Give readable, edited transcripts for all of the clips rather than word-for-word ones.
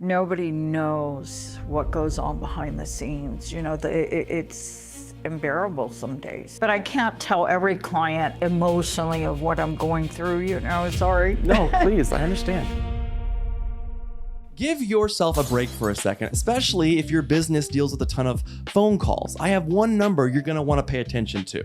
Nobody knows what goes on behind the scenes. You know, it's unbearable some days. But I can't tell every client emotionally of what I'm going through, you know, sorry. No, please, I understand. Give yourself a break for a second, especially if your business deals with a ton of phone calls. I have one number you're gonna wanna pay attention to,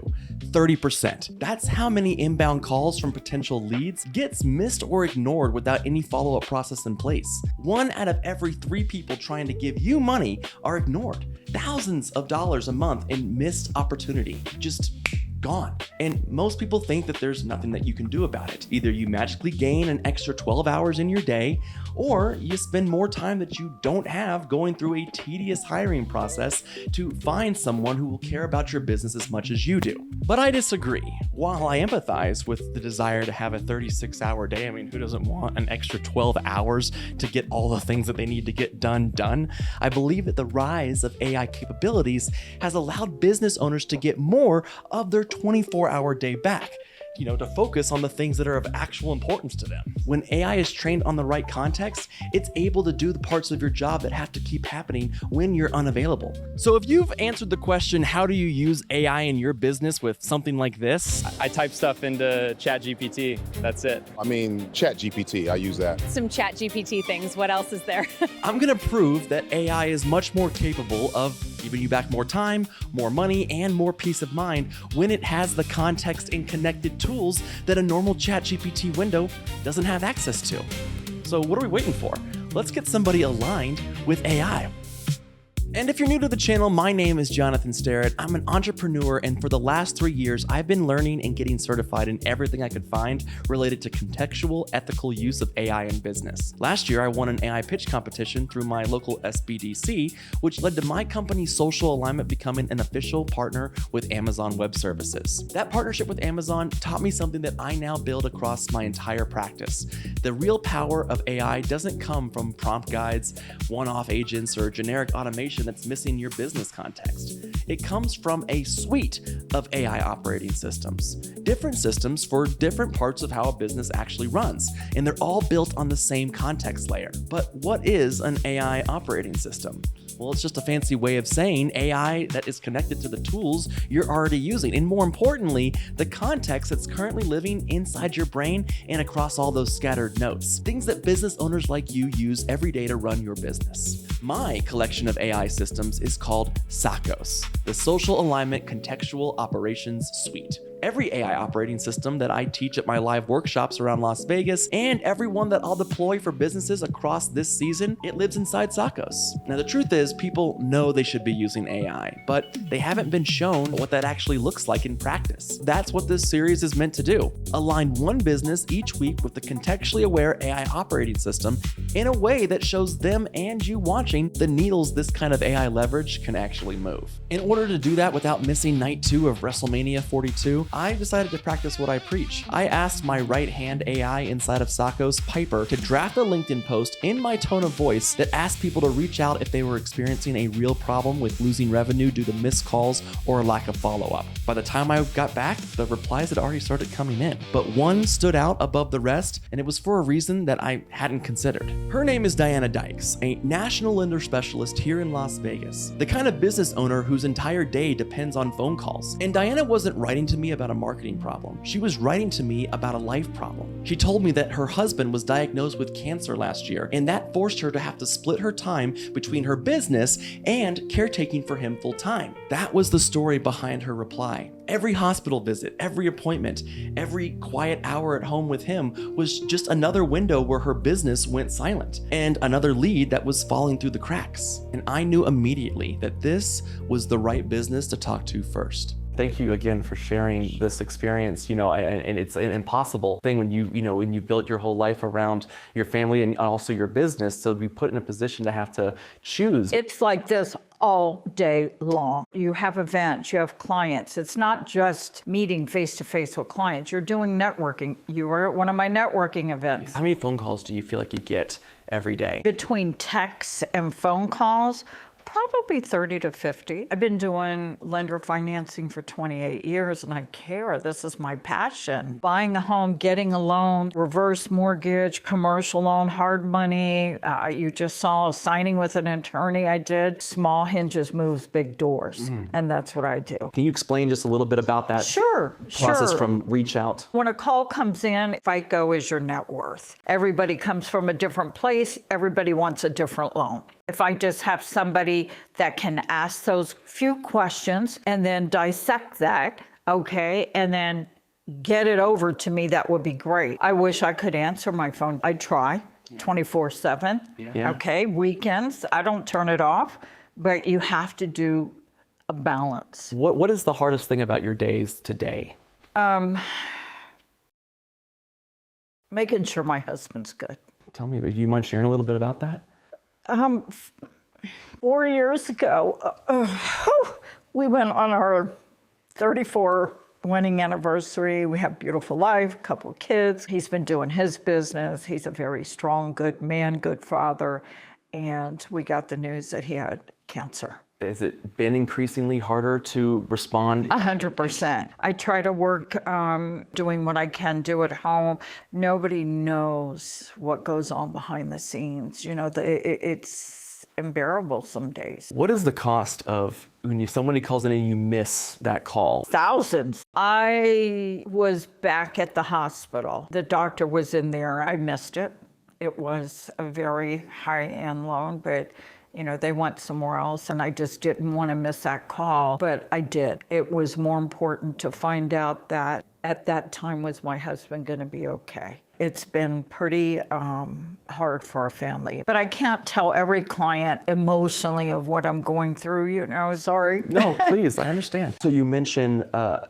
30%. That's how many inbound calls from potential leads gets missed or ignored without any follow-up process in place. 1 out of every 3 people trying to give you money are ignored. Thousands of dollars a month in missed opportunity, just gone. And most people think that there's nothing that you can do about it. Either you magically gain an extra 12 hours in your day, or you spend more time that you don't have going through a tedious hiring process to find someone who will care about your business as much as you do. But I disagree. While I empathize with the desire to have a 36-hour day, I mean, who doesn't want an extra 12 hours to get all the things that they need to get done? I believe that the rise of AI capabilities has allowed business owners to get more of their 24-hour day back, to focus on the things that are of actual importance to them. When AI is trained on the right context, it's able to do the parts of your job that have to keep happening when you're unavailable. So if you've answered the question, how do you use AI in your business with something like this? I type stuff into ChatGPT. That's it. I mean, ChatGPT, I use that. Some ChatGPT things. What else is there? I'm gonna prove that AI is much more capable of giving you back more time, more money, and more peace of mind when it has the context and connected tools that a normal ChatGPT window doesn't have access to. So what are we waiting for? Let's get somebody aligned with AI. And if you're new to the channel, my name is Jonathan Sterrett. I'm an entrepreneur, and for the last 3 years, I've been learning and getting certified in everything I could find related to contextual, ethical use of AI in business. Last year, I won an AI pitch competition through my local SBDC, which led to my company's Social Alignment becoming an official partner with Amazon Web Services. That partnership with Amazon taught me something that I now build across my entire practice. The real power of AI doesn't come from prompt guides, one-off agents, or generic automation that's missing your business context. It comes from a suite of AI operating systems. Different systems for different parts of how a business actually runs, and they're all built on the same context layer. But what is an AI operating system? Well, it's just a fancy way of saying AI that is connected to the tools you're already using, and more importantly, the context that's currently living inside your brain and across all those scattered nodes. Things that business owners like you use every day to run your business. My collection of AI systems is called SACOS, the Social Alignment Contextual Operations Suite. Every AI operating system that I teach at my live workshops around Las Vegas, and every one that I'll deploy for businesses across this season, it lives inside SACOS. Now, the truth is, people know they should be using AI, but they haven't been shown what that actually looks like in practice. That's what this series is meant to do. Align one business each week with the contextually aware AI operating system in a way that shows them and you watching the needles this kind of AI leverage can actually move. In order to do that without missing night 2 of WrestleMania 42, I decided to practice what I preach. I asked my right-hand AI inside of SACOS, Piper, to draft a LinkedIn post in my tone of voice that asked people to reach out if they were experiencing a real problem with losing revenue due to missed calls or a lack of follow-up. By the time I got back, the replies had already started coming in, but one stood out above the rest, and it was for a reason that I hadn't considered. Her name is Diana Dykes, a national lender specialist here in Las Vegas, the kind of business owner whose entire day depends on phone calls. And Diana wasn't writing to me about a marketing problem. She was writing to me about a life problem. She told me that her husband was diagnosed with cancer last year, and that forced her to have to split her time between her business and caretaking for him full time. That was the story behind her reply. Every hospital visit, every appointment, every quiet hour at home with him was just another window where her business went silent, and another lead that was falling through the cracks. And I knew immediately that this was the right business to talk to first. Thank you again for sharing this experience, and it's an impossible thing when you built your whole life around your family and also your business, so to be put in a position to have to choose. It's like this all day long. You have events, you have clients. It's not just meeting face-to-face with clients. You're doing networking. You were at one of my networking events. How many phone calls do you feel like you get every day? Between texts and phone calls, Probably 30 to 50. I've been doing lender financing for 28 years and I care. This is my passion. Buying a home, getting a loan, reverse mortgage, commercial loan, hard money. You just saw a signing with an attorney I did. Small hinges moves big doors. And that's what I do. Can you explain just a little bit about that Sure. process from reach out? When a call comes in, FICO is your net worth. Everybody comes from a different place. Everybody wants a different loan. If I just have somebody that can ask those few questions and then dissect that, okay, and then get it over to me, that would be great. I wish I could answer my phone. I try 24/7. Yeah. Okay, weekends, I don't turn it off, but you have to do a balance. What is the hardest thing about your days today? Making sure my husband's good. Tell me, do you mind sharing a little bit about that? 4 years ago, we went on our 34 wedding anniversary. We have a beautiful life, couple of kids. He's been doing his business. He's a very strong, good man, good father. And we got the news that he had cancer. Has it been increasingly harder to respond? 100%. I try to work doing what I can do at home. Nobody knows what goes on behind the scenes. You know, it's unbearable some days. What is the cost of when somebody calls in and you miss that call? Thousands. I was back at the hospital. The doctor was in there. I missed it. It was a very high-end loan, but you know, they went somewhere else and I just didn't want to miss that call, but I did. It was more important to find out that at that time was my husband going to be okay. It's been pretty hard for our family, but I can't tell every client emotionally of what I'm going through, you know, sorry. No, please, I understand. So you mentioned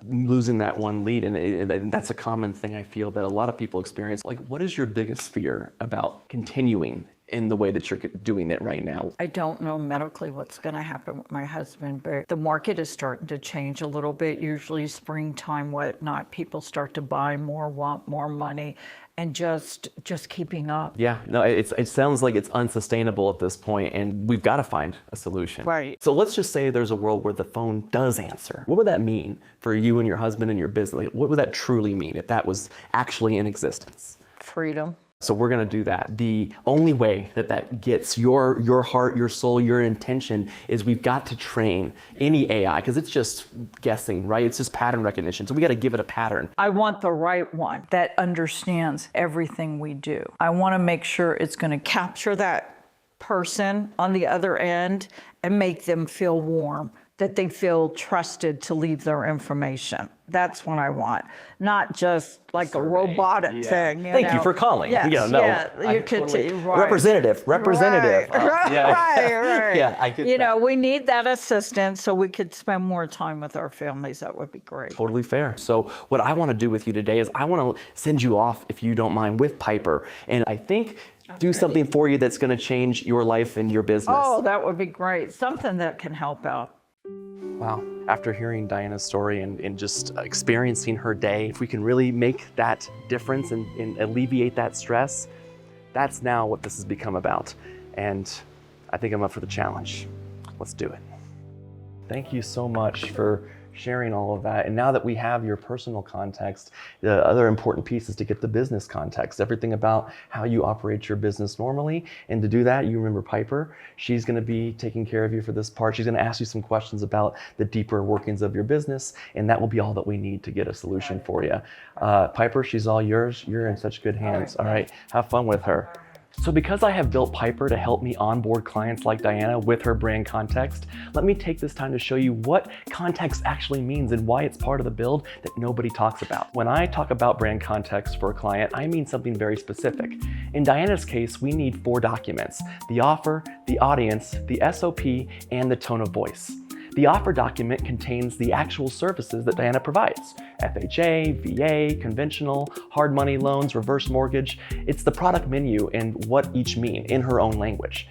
losing that one lead, and that's a common thing I feel that a lot of people experience. Like, what is your biggest fear about continuing in the way that you're doing it right now? I don't know medically what's going to happen with my husband, but the market is starting to change a little bit. Usually springtime, whatnot, people start to buy more, want more money, and just keeping up. Yeah, no, it sounds like it's unsustainable at this point, and we've got to find a solution. Right. So let's just say there's a world where the phone does answer. What would that mean for you and your husband and your business? What would that truly mean if that was actually in existence? Freedom. So we're going to do that. The only way that gets your heart, your soul, your intention is we've got to train any AI, because it's just guessing, right? It's just pattern recognition. So we got to give it a pattern. I want the right one that understands everything we do. I want to make sure it's going to capture that person on the other end and make them feel warm, that they feel trusted to leave their information. That's what I want, not just like a robotic thing. Thank you for calling. Yes, you could totally, right. Representative. Right, Yeah. right. Yeah, I get You that. know, we need that assistance so we could spend more time with our families. That would be great. Totally fair. So what I want to do with you today is I want to send you off, if you don't mind, with Piper. And I think do something for you that's going to change your life and your business. Oh, that would be great. Something that can help out. Wow. After hearing Diana's story and just experiencing her day, if we can really make that difference and alleviate that stress, that's now what this has become about. And I think I'm up for the challenge. Let's do it. Thank you so much for sharing all of that. And now that we have your personal context, the other important piece is to get the business context, everything about how you operate your business normally. And to do that, you remember Piper. She's going to be taking care of you for this part. She's going to ask you some questions about the deeper workings of your business, and that will be all that we need to get a solution for you. Piper, she's all yours. You're in such good hands. All right, have fun with her. So because I have built Piper to help me onboard clients like Diana with her brand context, let me take this time to show you what context actually means and why it's part of the build that nobody talks about. When I talk about brand context for a client, I mean something very specific. In Diana's case, we need 4 documents: the offer, the audience, the SOP, and the tone of voice. The offer document contains the actual services that Diana provides: FHA, VA, conventional, hard money loans, reverse mortgage. It's the product menu and what each mean in her own language.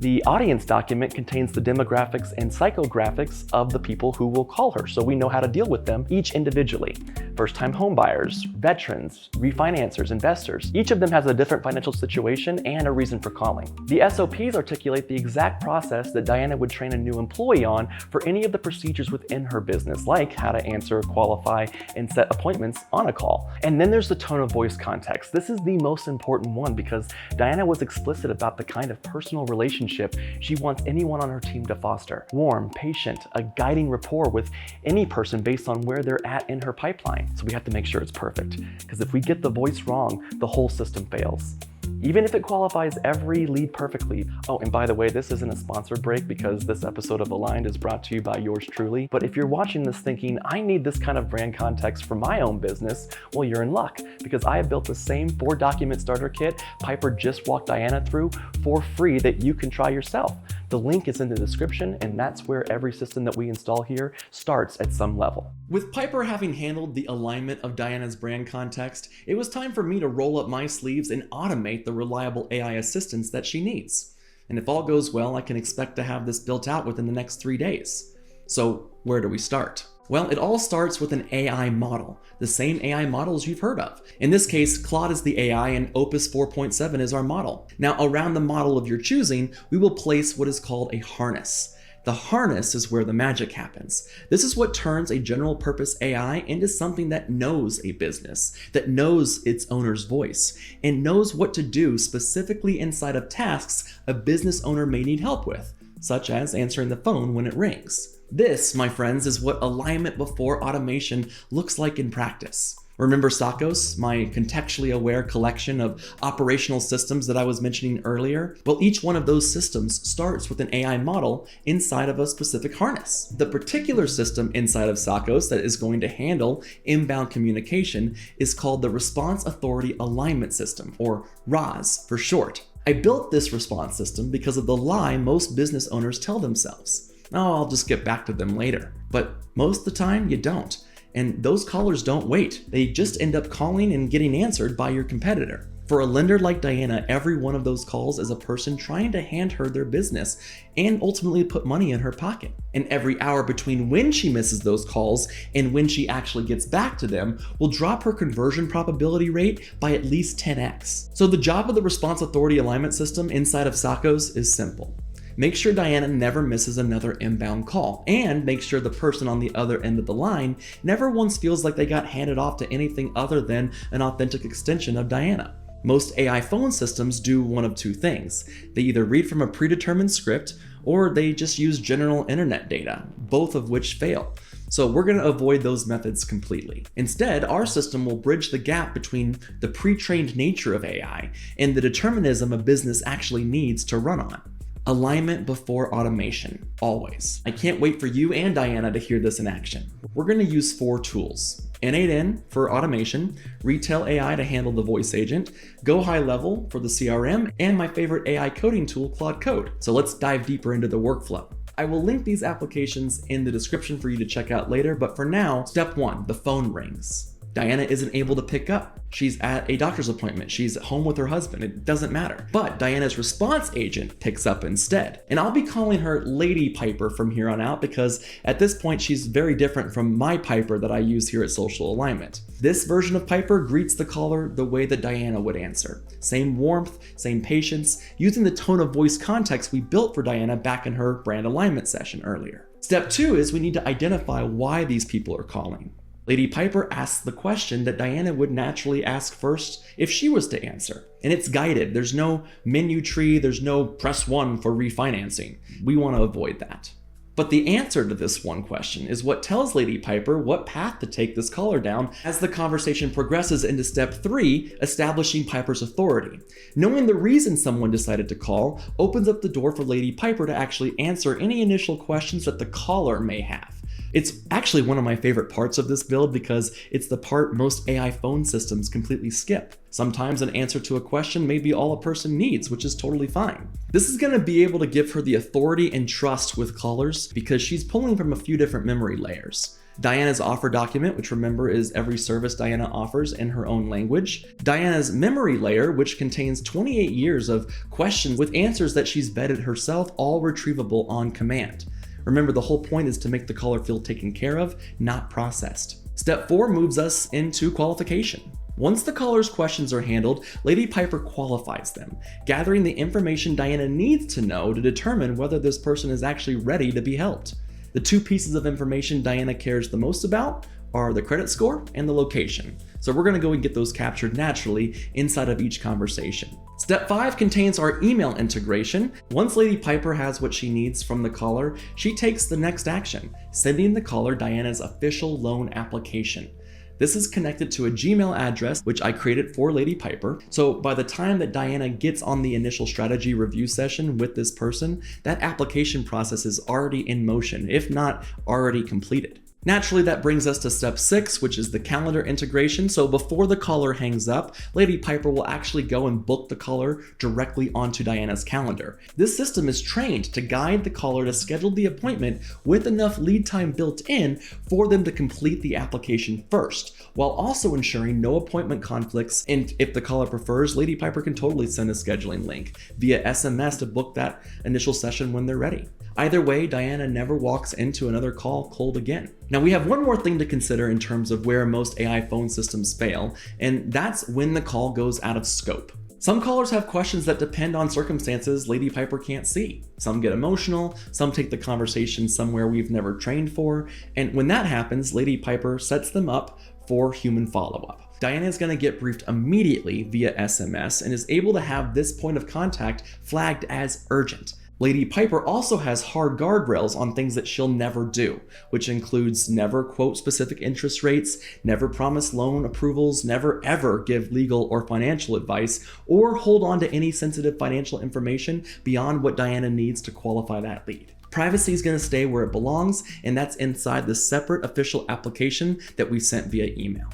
The audience document contains the demographics and psychographics of the people who will call her, so we know how to deal with them each individually. First-time homebuyers, veterans, refinancers, investors. Each of them has a different financial situation and a reason for calling. The SOPs articulate the exact process that Diana would train a new employee on for any of the procedures within her business, like how to answer, qualify, and set appointments on a call. And then there's the tone of voice context. This is the most important one because Diana was explicit about the kind of personal relationship she wants anyone on her team to foster. Warm, patient, a guiding rapport with any person based on where they're at in her pipeline. So we have to make sure it's perfect, because if we get the voice wrong, the whole system fails. Even if it qualifies every lead perfectly. Oh, and by the way, this isn't a sponsored break because this episode of Aligned is brought to you by yours truly. But if you're watching this thinking, I need this kind of brand context for my own business, well, you're in luck, because I have built the same 4-document starter kit Piper just walked Diana through for free that you can try yourself. The link is in the description, and that's where every system that we install here starts at some level. With Piper having handled the alignment of Diana's brand context, it was time for me to roll up my sleeves and automate the reliable AI assistance that she needs. And if all goes well, I can expect to have this built out within the next 3 days. So where do we start? Well, it all starts with an AI model, the same AI models you've heard of. In this case, Claude is the AI and Opus 4.7 is our model. Now, around the model of your choosing, we will place what is called a harness. The harness is where the magic happens. This is what turns a general purpose AI into something that knows a business, that knows its owner's voice, and knows what to do specifically inside of tasks a business owner may need help with, such as answering the phone when it rings. This, my friends, is what alignment before automation looks like in practice. Remember Sakos, my contextually aware collection of operational systems that I was mentioning earlier? Well, each one of those systems starts with an AI model inside of a specific harness. The particular system inside of Sakos that is going to handle inbound communication is called the Response Authority Alignment System, or RAS for short. I built this response system because of the lie most business owners tell themselves. Oh, I'll just get back to them later. But most of the time you don't. And those callers don't wait. They just end up calling and getting answered by your competitor. For a lender like Diana, every one of those calls is a person trying to hand her their business and ultimately put money in her pocket. And every hour between when she misses those calls and when she actually gets back to them will drop her conversion probability rate by at least 10x. So the job of the Response Authority Alignment System inside of Sakos is simple. Make sure Diana never misses another inbound call, and make sure the person on the other end of the line never once feels like they got handed off to anything other than an authentic extension of Diana. Most AI phone systems do one of two things. They either read from a predetermined script, or they just use general internet data, both of which fail. So we're going to avoid those methods completely. Instead, our system will bridge the gap between the pre-trained nature of AI and the determinism a business actually needs to run on. Alignment before automation, always. I can't wait for you and Diana to hear this in action. We're going to use 4 tools. N8N for automation, Retail AI to handle the voice agent, Go High Level for the CRM, and my favorite AI coding tool, Claude Code. So let's dive deeper into the workflow. I will link these applications in the description for you to check out later, but for now, step 1, the phone rings. Diana isn't able to pick up. She's at a doctor's appointment. She's at home with her husband. It doesn't matter. But Diana's response agent picks up instead. And I'll be calling her Lady Piper from here on out because at this point, she's very different from my Piper that I use here at Social Alignment. This version of Piper greets the caller the way that Diana would answer. Same warmth, same patience, using the tone of voice context we built for Diana back in her brand alignment session earlier. Step 2 is we need to identify why these people are calling. Lady Piper asks the question that Diana would naturally ask first if she was to answer. And it's guided. There's no menu tree. There's no press 1 for refinancing. We want to avoid that. But the answer to this one question is what tells Lady Piper what path to take this caller down as the conversation progresses into step 3, establishing Piper's authority. Knowing the reason someone decided to call opens up the door for Lady Piper to actually answer any initial questions that the caller may have. It's actually one of my favorite parts of this build because it's the part most AI phone systems completely skip. Sometimes an answer to a question may be all a person needs, which is totally fine. This is going to be able to give her the authority and trust with callers because she's pulling from a few different memory layers. Diana's offer document, which remember is every service Diana offers in her own language. Diana's memory layer, which contains 28 years of questions with answers that she's vetted herself, all retrievable on command. Remember, the whole point is to make the caller feel taken care of, not processed. Step 4 moves us into qualification. Once the caller's questions are handled, Lady Piper qualifies them, gathering the information Diana needs to know to determine whether this person is actually ready to be helped. The 2 pieces of information Diana cares the most about are the credit score and the location. So we're going to go and get those captured naturally inside of each conversation. Step 5 contains our email integration. Once Lady Piper has what she needs from the caller, she takes the next action, sending the caller Diana's official loan application. This is connected to a Gmail address, which I created for Lady Piper. So by the time that Diana gets on the initial strategy review session with this person, that application process is already in motion, if not already completed. Naturally, that brings us to step 6, which is the calendar integration. So before the caller hangs up, Lady Piper will actually go and book the caller directly onto Diana's calendar. This system is trained to guide the caller to schedule the appointment with enough lead time built in for them to complete the application first, while also ensuring no appointment conflicts. And if the caller prefers, Lady Piper can totally send a scheduling link via SMS to book that initial session when they're ready. Either way, Diana never walks into another call cold again. Now we have one more thing to consider in terms of where most AI phone systems fail, and that's when the call goes out of scope. Some callers have questions that depend on circumstances Lady Piper can't see. Some get emotional, some take the conversation somewhere we've never trained for, and when that happens, Lady Piper sets them up for human follow-up. Diana is going to get briefed immediately via SMS and is able to have this point of contact flagged as urgent. Lady Piper also has hard guardrails on things that she'll never do, which includes never quote specific interest rates, never promise loan approvals, never ever give legal or financial advice, or hold on to any sensitive financial information beyond what Diana needs to qualify that lead. Privacy is going to stay where it belongs, and that's inside the separate official application that we sent via email.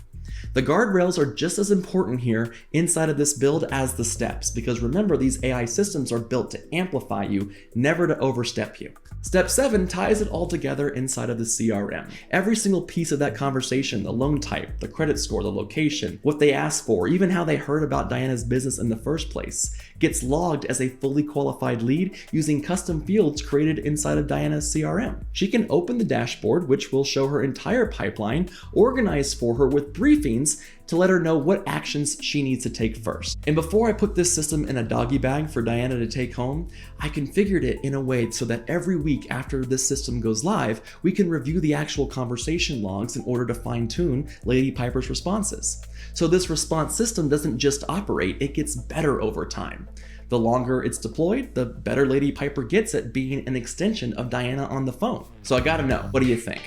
The guardrails are just as important here inside of this build as the steps, because remember, these AI systems are built to amplify you, never to overstep you. Step 7 ties it all together inside of the CRM. Every single piece of that conversation, the loan type, the credit score, the location, what they asked for, even how they heard about Diana's business in the first place, gets logged as a fully qualified lead using custom fields created inside of Diana's CRM. She can open the dashboard, which will show her entire pipeline, organized for her with briefings to let her know what actions she needs to take first. And before I put this system in a doggy bag for Diana to take home, I configured it in a way so that every week after this system goes live, we can review the actual conversation logs in order to fine-tune Lady Piper's responses. So this response system doesn't just operate, it gets better over time. The longer it's deployed, the better Lady Piper gets at being an extension of Diana on the phone. So I gotta know, what do you think?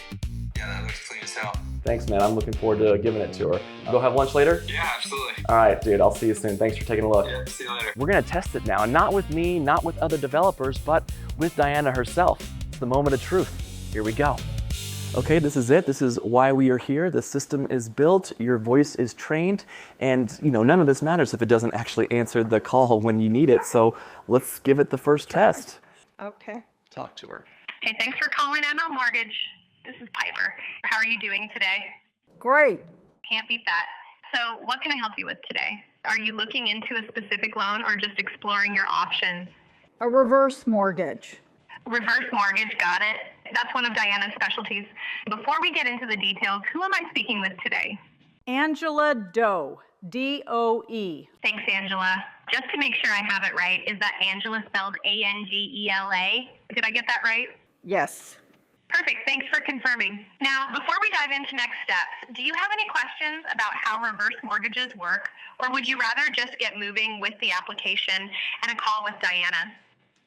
Yeah, that looks clean as hell. Thanks, man. I'm looking forward to giving it to her. Go have lunch later? Yeah, absolutely. All right, dude. I'll see you soon. Thanks for taking a look. Yeah, see you later. We're going to test it now, and not with me, not with other developers, but with Diana herself. It's the moment of truth. Here we go. Okay, this is it. This is why we are here. The system is built, your voice is trained, and none of this matters if it doesn't actually answer the call when you need it. So let's give it the first test. Okay. Talk to her. Hey, thanks for calling ML Mortgage. This is Piper. How are you doing today? Great. Can't beat that. So what can I help you with today? Are you looking into a specific loan or just exploring your options? A reverse mortgage. Reverse mortgage, got it. That's one of Diana's specialties. Before we get into the details, who am I speaking with today? Angela Doe, D-O-E. Thanks, Angela. Just to make sure I have it right, is that Angela spelled A-N-G-E-L-A? Did I get that right? Yes. Perfect. Thanks for confirming. Now, before we dive into next steps, do you have any questions about how reverse mortgages work, or would you rather just get moving with the application and a call with Diana?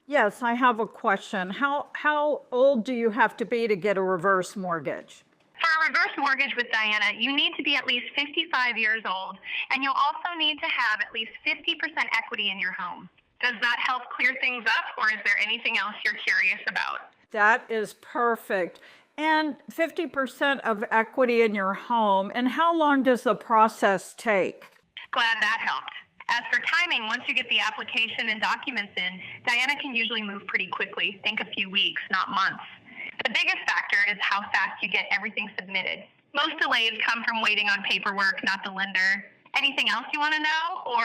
Yes, I have a question. How old do you have to be to get a reverse mortgage? For a reverse mortgage with Diana, you need to be at least 55 years old, and you'll also need to have at least 50% equity in your home. Does that help clear things up, or is there anything else you're curious about? That is perfect. And 50% of equity in your home. And how long does the process take? Glad that helped. As for timing, once you get the application and documents in, Diana can usually move pretty quickly. Think a few weeks, not months. The biggest factor is how fast you get everything submitted. Most delays come from waiting on paperwork, not the lender. Anything else you want to know, or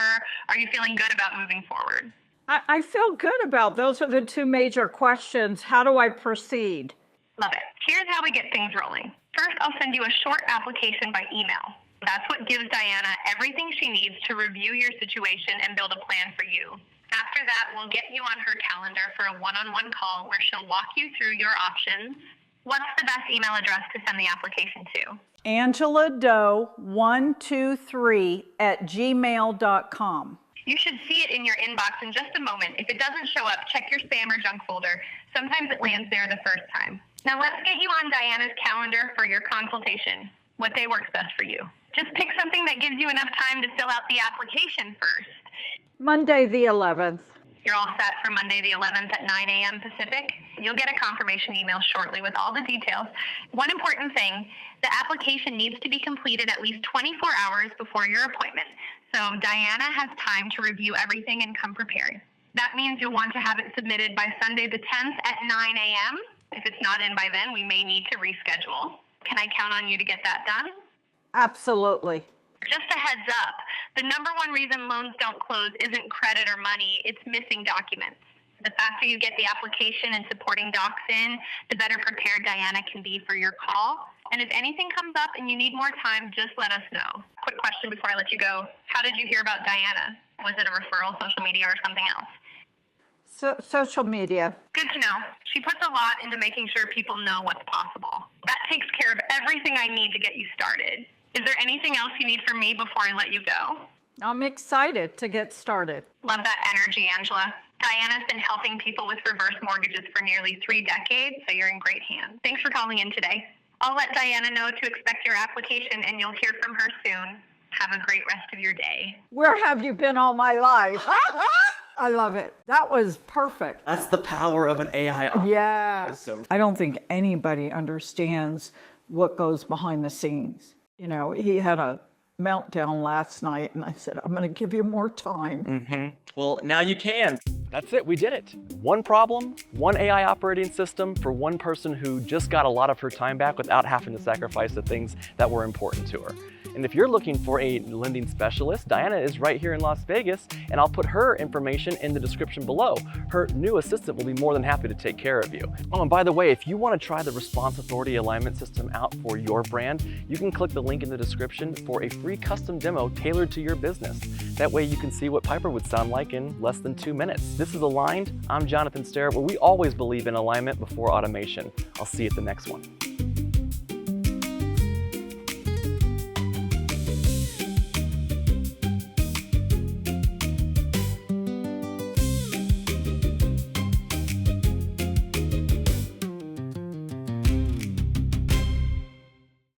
are you feeling good about moving forward? I feel good about those are the two major questions. How do I proceed? Love it. Here's how we get things rolling. First, I'll send you a short application by email. That's what gives Diana everything she needs to review your situation and build a plan for you. After that, we'll get you on her calendar for a one-on-one call where she'll walk you through your options. What's the best email address to send the application to? Angela Doe 123@gmail.com. You should see it in your inbox in just a moment. If it doesn't show up, check your spam or junk folder. Sometimes it lands there the first time. Now let's get you on Diana's calendar for your consultation. What day works best for you? Just pick something that gives you enough time to fill out the application first. Monday the 11th. You're all set for Monday the 11th at 9 a.m. Pacific. You'll get a confirmation email shortly with all the details. One important thing, the application needs to be completed at least 24 hours before your appointment. So Diana has time to review everything and come prepared. That means you'll want to have it submitted by Sunday the 10th at 9 a.m. If it's not in by then, we may need to reschedule. Can I count on you to get that done? Absolutely. Just a heads up, the number one reason loans don't close isn't credit or money, it's missing documents. The faster you get the application and supporting docs in, the better prepared Diana can be for your call. And if anything comes up and you need more time, just let us know. Quick question before I let you go. How did you hear about Diana? Was it a referral, social media, or something else? Social media. Good to know. She puts a lot into making sure people know what's possible. That takes care of everything I need to get you started. Is there anything else you need from me before I let you go? I'm excited to get started. Love that energy, Angela. Diana's been helping people with reverse mortgages for nearly 3 decades, so you're in great hands. Thanks for calling in today. I'll let Diana know to expect your application, and you'll hear from her soon. Have a great rest of your day. Where have you been all my life? I love it. That was perfect. That's the power of an AI. Yeah. So I don't think anybody understands what goes behind the scenes. You know, he had a meltdown last night, and I said, I'm going to give you more time. Well, now you can. That's it, we did it. One problem, one AI operating system for one person who just got a lot of her time back without having to sacrifice the things that were important to her. And if you're looking for a lending specialist, Diana is right here in Las Vegas, and I'll put her information in the description below. Her new assistant will be more than happy to take care of you. Oh, and by the way, if you want to try the Response Authority alignment system out for your brand, you can click the link in the description for a free custom demo tailored to your business. That way you can see what Piper would sound like in less than 2 minutes. This is Aligned. I'm Jonathan Starrett, where we always believe in alignment before automation. I'll see you at the next one.